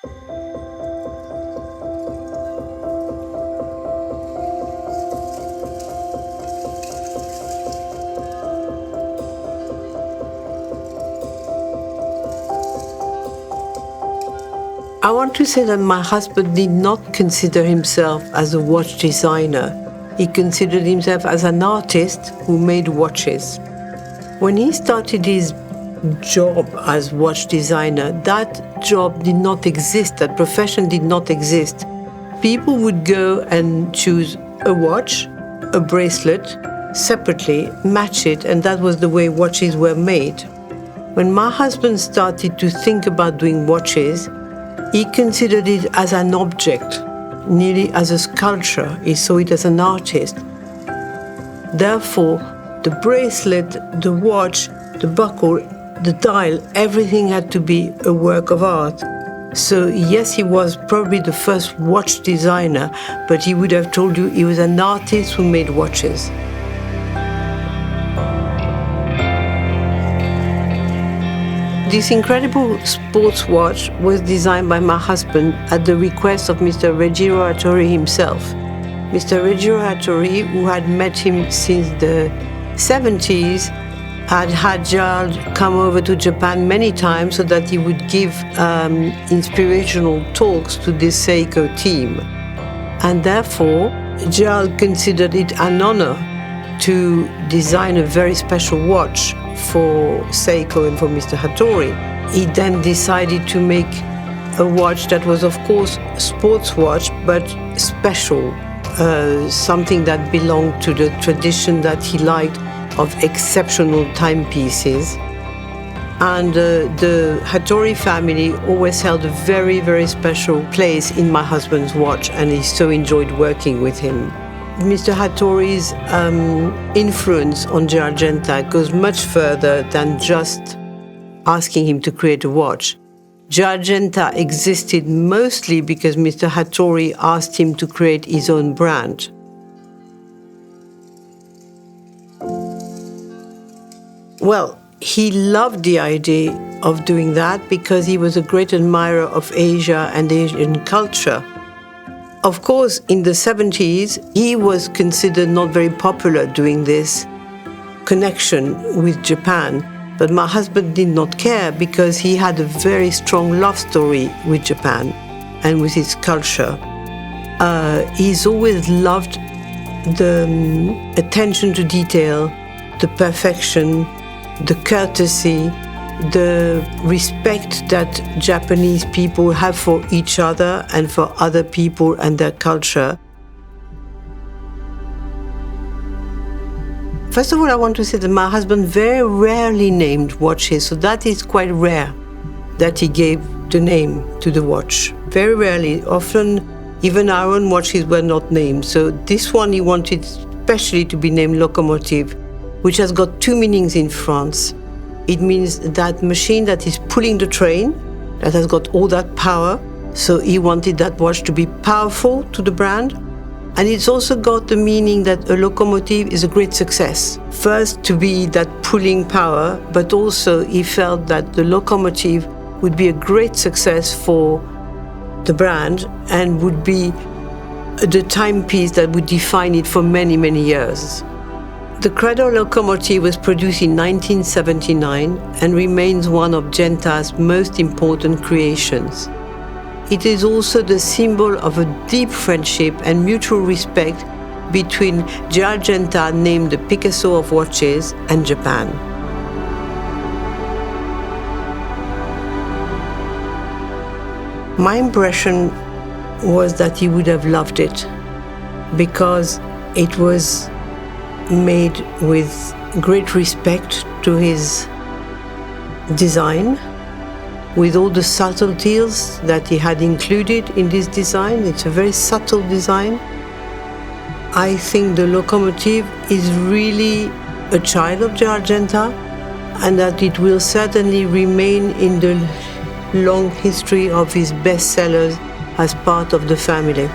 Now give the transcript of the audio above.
I want to say that my husband did not consider himself as a watch designer. He considered himself as an artist who made watches. When he started his job as watch designer, that job did not exist, that profession did not exist. People would go and choose a watch, a bracelet, separately, match it, and that was the way watches were made. When my husband started to think about doing watches, he considered it as an object, nearly as a sculpture. He saw it as an artist. Therefore, the bracelet, the watch, the buckle, the dial, everything had to be a work of art. So yes, he was probably the first watch designer, but he would have told you he was an artist who made watches. This incredible sports watch was designed by my husband at the request of Mr. Gérald himself. Mr. Gérald, who had met him since the 70s, had Gérald come over to Japan many times so that he would give inspirational talks to the Seiko team. And therefore, Gérald considered it an honor to design a very special watch for Seiko and for Mr. Hattori. He then decided to make a watch that was, of course, a sports watch, but special, something that belonged to the tradition that he liked of exceptional timepieces. And the Hattori family always held a very, very special place in my husband's watch, and he so enjoyed working with him. Mr. Hattori's influence on Gérald Genta goes much further than just asking him to create a watch. Gérald Genta existed mostly because Mr. Hattori asked him to create his own brand. Well, he loved the idea of doing that because he was a great admirer of Asia and Asian culture. Of course, in the 70s, he was considered not very popular doing this connection with Japan. But my husband did not care because he had a very strong love story with Japan and with its culture. He's always loved the attention to detail, the perfection, the courtesy, the respect that Japanese people have for each other and for other people and their culture. First of all, I want to say that my husband very rarely named watches, so that is quite rare that he gave the name to the watch. Very rarely. Often, even our own watches were not named. So this one he wanted especially to be named Locomotive, which has got two meanings in France. It means that machine that is pulling the train, that has got all that power. So he wanted that watch to be powerful to the brand. And it's also got the meaning that a locomotive is a great success. First, to be that pulling power, but also he felt that the locomotive would be a great success for the brand and would be the timepiece that would define it for many, many years. The Credor locomotive was produced in 1979 and remains one of Genta's most important creations. It is also the symbol of a deep friendship and mutual respect between Gérald Genta, named the Picasso of watches, and Japan. My impression was that he would have loved it because it was made with great respect to his design, with all the subtleties that he had included in this design. It's a very subtle design. I think the locomotive is really a child of Gérald Genta, and that it will certainly remain in the long history of his bestsellers as part of the family.